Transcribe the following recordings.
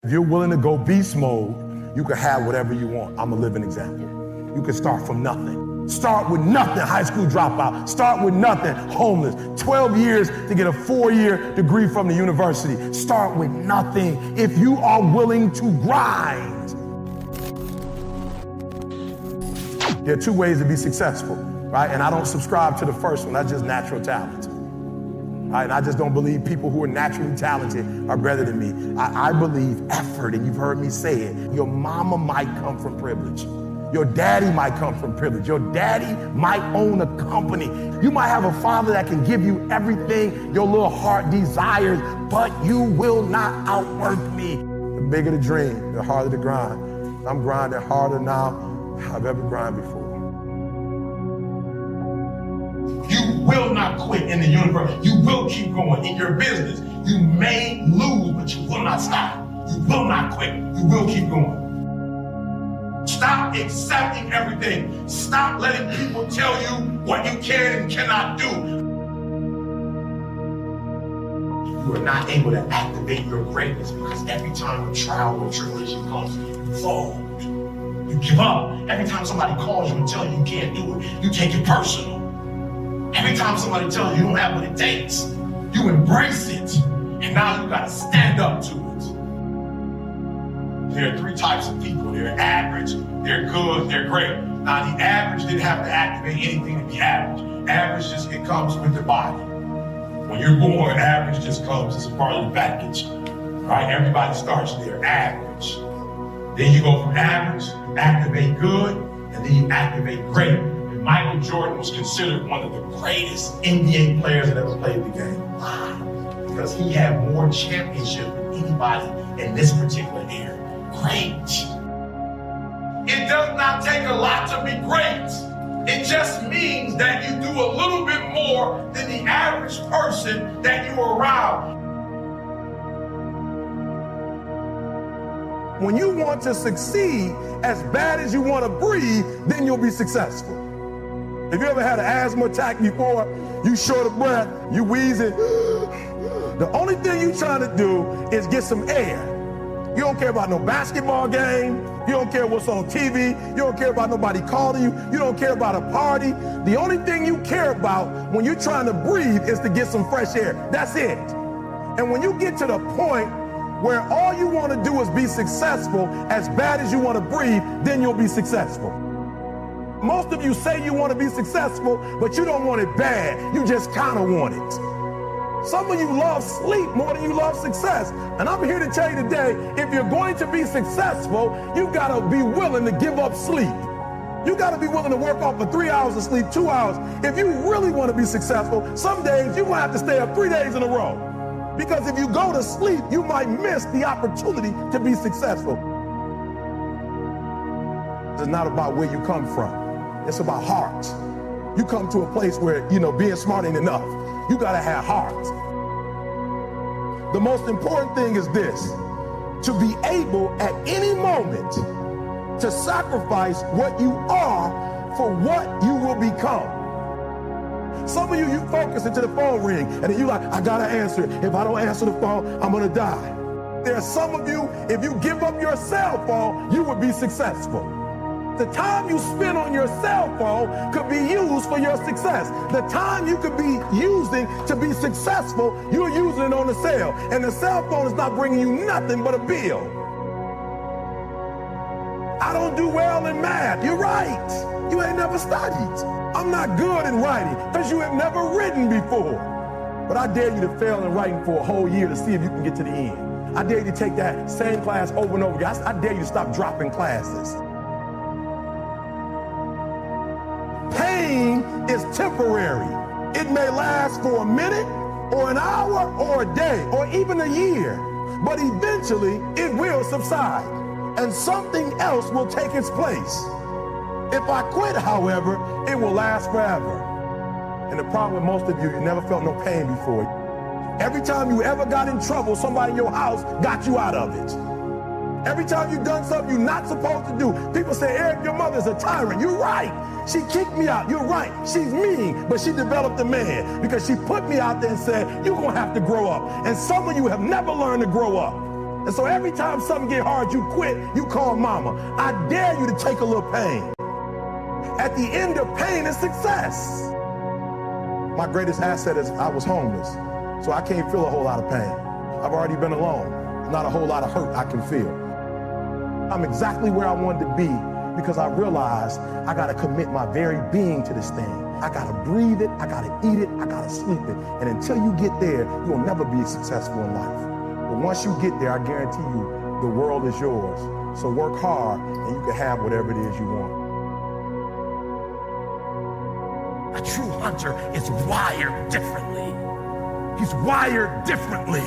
If you're willing to go beast mode, you can have whatever you want. I'm a living example. You can start from nothing. Start with nothing, high school dropout. Start with nothing, homeless. 12 years to get a 4-year degree from the university. Start with nothing if you are willing to grind. There are 2 ways to be successful, right? And I don't subscribe to the first one, that's just natural talent. Right? And I just don't believe people who are naturally talented are better than me. I believe effort, and you've heard me say it. Your mama might come from privilege. Your daddy might come from privilege. Your daddy might own a company. You might have a father that can give you everything your little heart desires, but you will not outwork me. The bigger the dream, the harder the grind. I'm grinding harder now than I've ever grinded before. You will not quit in the universe. You will keep going in your business. You may lose, but you will not stop. You will not quit. You will keep going. Stop accepting everything. Stop letting people tell you what you can and cannot do. You are not able to activate your greatness because every time a trial or tribulation comes, you fold. You give up. Every time somebody calls you and tells you you can't do it, you take it personal. Every time somebody tells you you don't have what it takes, you embrace it. And now you gotta stand up to it. There are 3 types of people. They're average, they're good, they're great. Now the average didn't have to activate anything to be average. Average just, it comes with the body. When you're born, average just comes as a part of the package. Right? Everybody starts there, average. Then you go from average, you activate good, and then you activate great. Michael Jordan was considered one of the greatest NBA players that ever played the game. Why? Because he had more championships than anybody in this particular era. Great. It does not take a lot to be great. It just means that you do a little bit more than the average person that you're around. When you want to succeed as bad as you want to breathe, then you'll be successful. Have you ever had an asthma attack before? You short of breath, you wheezing. The only thing you're trying to do is get some air. You don't care about no basketball game. You don't care what's on TV. You don't care about nobody calling you. You don't care about a party. The only thing you care about when you're trying to breathe is to get some fresh air. That's it. And when you get to the point where all you want to do is be successful as bad as you want to breathe, then you'll be successful. Most of you say you want to be successful, but you don't want it bad. You just kind of want it. Some of you love sleep more than you love success. And I'm here to tell you today, if you're going to be successful, you've got to be willing to give up sleep. You got to be willing to work off for 3 hours of sleep, 2 hours. If you really want to be successful, some days you're going to have to stay up 3 days in a row. Because if you go to sleep, you might miss the opportunity to be successful. It's not about where you come from. It's about heart. You come to a place where, being smart ain't enough. You gotta have heart. The most important thing is this: to be able at any moment to sacrifice what you are for what you will become. Some of you focus until the phone ring, and then you like, I gotta answer it. If I don't answer the phone, I'm gonna die. There are some of you, if you give up your cell phone, you would be successful. The time you spend on your cell phone could be used for your success. The time you could be using to be successful, you're using it on the cell. And the cell phone is not bringing you nothing but a bill. I don't do well in math. You're right. You ain't never studied. I'm not good in writing because you have never written before. But I dare you to fail in writing for a whole year to see if you can get to the end. I dare you to take that same class over and over again. I dare you to stop dropping classes. Pain is temporary. It may last for a minute or an hour or a day or even a year, but eventually it will subside and something else will take its place. If I quit, however, it will last forever. And the problem with most of you, you never felt no pain before. Every time you ever got in trouble, somebody in your house got you out of it. Every time you've done something you're not supposed to do, people say, Eric, your mother's a tyrant. You're right. She kicked me out. You're right. She's mean, but she developed a man because she put me out there and said, you're going to have to grow up. And some of you have never learned to grow up. And so every time something get hard, you quit, you call mama. I dare you to take a little pain. At the end of pain is success. My greatest asset is I was homeless, so I can't feel a whole lot of pain. I've already been alone. Not a whole lot of hurt I can feel. I'm exactly where I wanted to be because I realized I gotta commit my very being to this thing. I gotta breathe it, I gotta eat it, I gotta sleep it. And until you get there, you'll never be successful in life. But once you get there, I guarantee you, the world is yours. So work hard and you can have whatever it is you want. A true hunter is wired differently. He's wired differently.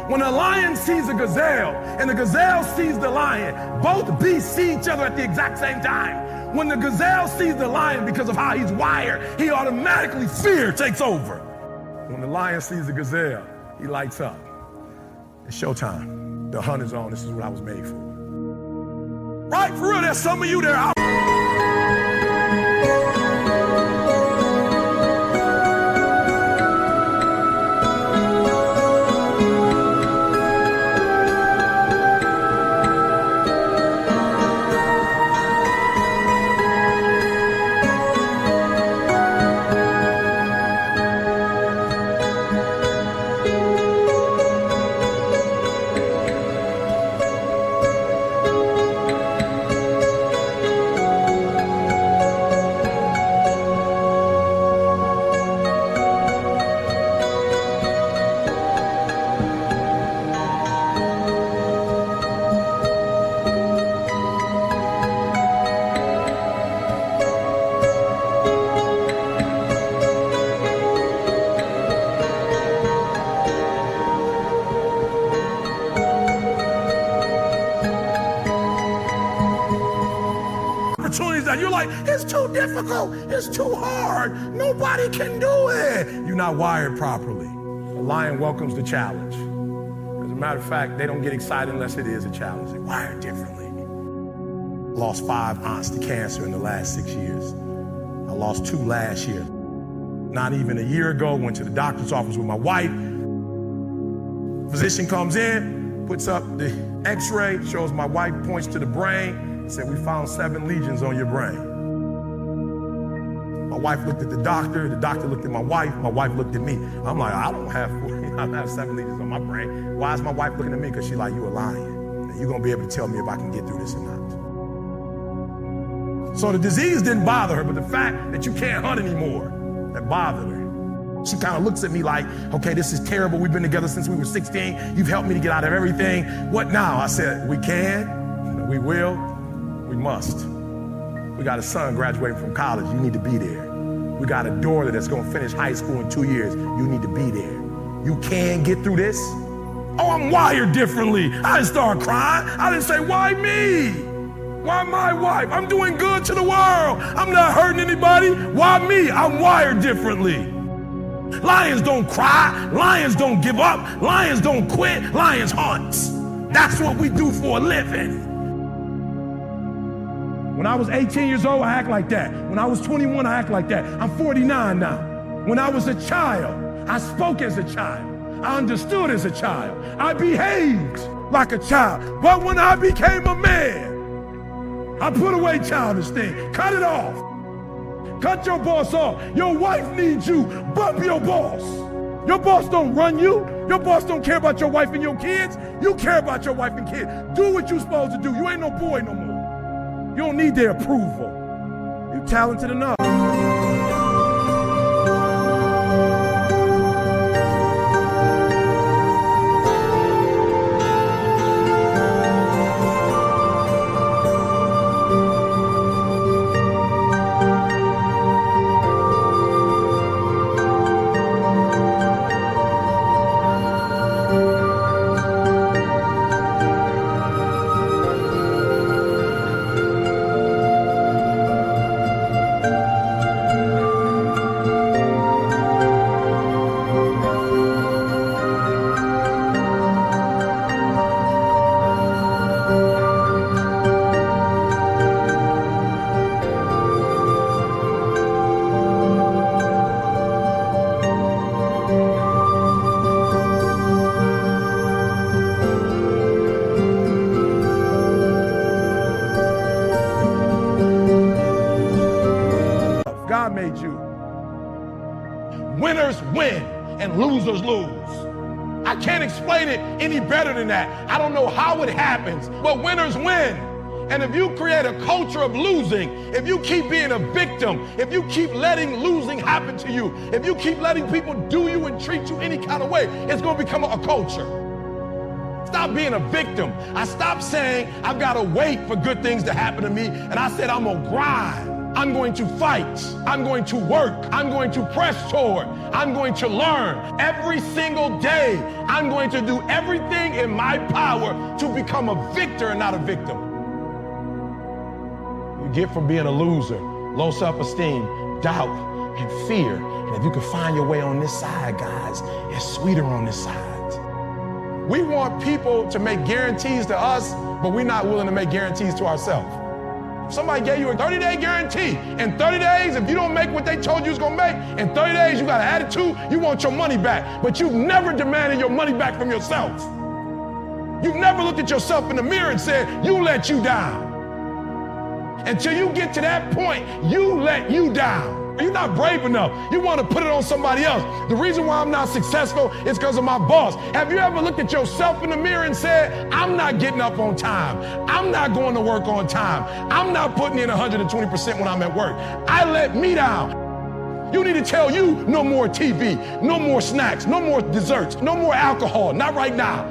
When a lion sees a gazelle and the gazelle sees the lion, both beasts see each other at the exact same time. When the gazelle sees the lion, because of how he's wired, he automatically, fear takes over. When the lion sees the gazelle, he lights up. It's showtime. The hunt is on. This is what I was made for. Right, for real, there's some of you there. Opportunities that you're like, it's too difficult, it's too hard, nobody can do it. You're not wired properly. A lion welcomes the challenge. As a matter of fact, they don't get excited unless it is a challenge. They're wired differently. Lost 5 aunts to cancer in the last 6 years. I lost 2 last year. Not even a year ago, went to the doctor's office with my wife. Physician comes in, puts up the x-ray, shows my wife, points to the brain, said, we found 7 lesions on your brain. My wife looked at the doctor looked at my wife looked at me. I'm like, I don't have 7 lesions on my brain. Why is my wife looking at me? Because she's like, you a lion. And you're gonna be able to tell me if I can get through this or not. So the disease didn't bother her, but the fact that you can't hunt anymore, that bothered her. She kind of looks at me like, okay, this is terrible. We've been together since we were 16. You've helped me to get out of everything. What now? I said, we can, we will, we must. We got a son graduating from college. You need to be there. We got a daughter that's going to finish high school in 2 years. You need to be there. You can get through this. Oh, I'm wired differently. I didn't start crying. I didn't say, why me? Why my wife? I'm doing good to the world. I'm not hurting anybody. Why me? I'm wired differently. Lions don't cry. Lions don't give up. Lions don't quit. Lions hunt. That's what we do for a living. When I was 18 years old, I act like that. When I was 21, I act like that. I'm 49 now. When I was a child, I spoke as a child. I understood as a child. I behaved like a child. But when I became a man, I put away childish things. Cut it off. Cut your boss off. Your wife needs you. Bump your boss. Your boss don't run you. Your boss don't care about your wife and your kids. You care about your wife and kids. Do what you're supposed to do. You ain't no boy no more. You don't need their approval. You're talented enough. win and losers lose. I can't explain it any better than that. I don't know how it happens, but winners win. And if you create a culture of losing, if you keep being a victim, if you keep letting losing happen to you, if you keep letting people do you and treat you any kind of way, it's going to become a culture. Stop being a victim. I stopped saying I've got to wait for good things to happen to me, and I said I'm going to grind. I'm going to fight. I'm going to work. I'm going to press toward. I'm going to learn. Every single day, I'm going to do everything in my power to become a victor and not a victim. You get from being a loser, low self-esteem, doubt, and fear. And if you can find your way on this side, guys, it's sweeter on this side. We want people to make guarantees to us, but we're not willing to make guarantees to ourselves. If somebody gave you a 30-day guarantee, in 30 days, if you don't make what they told you was gonna make, in 30 days you got an attitude, you want your money back, but you've never demanded your money back from yourself. You've never looked at yourself in the mirror and said, you let you down. Until you get to that point, you let you down. You're not brave enough. You want to put it on somebody else. The reason why I'm not successful is because of my boss. Have you ever looked at yourself in the mirror and said, I'm not getting up on time. I'm not going to work on time. I'm not putting in 120% when I'm at work. I let me down. You need to tell you no more TV, no more snacks, no more desserts, no more alcohol. Not right now.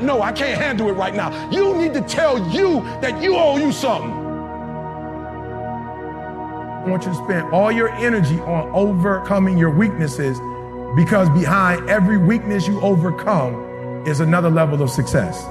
No, I can't handle it right now. You need to tell you that you owe you something. I want you to spend all your energy on overcoming your weaknesses, because behind every weakness you overcome is another level of success.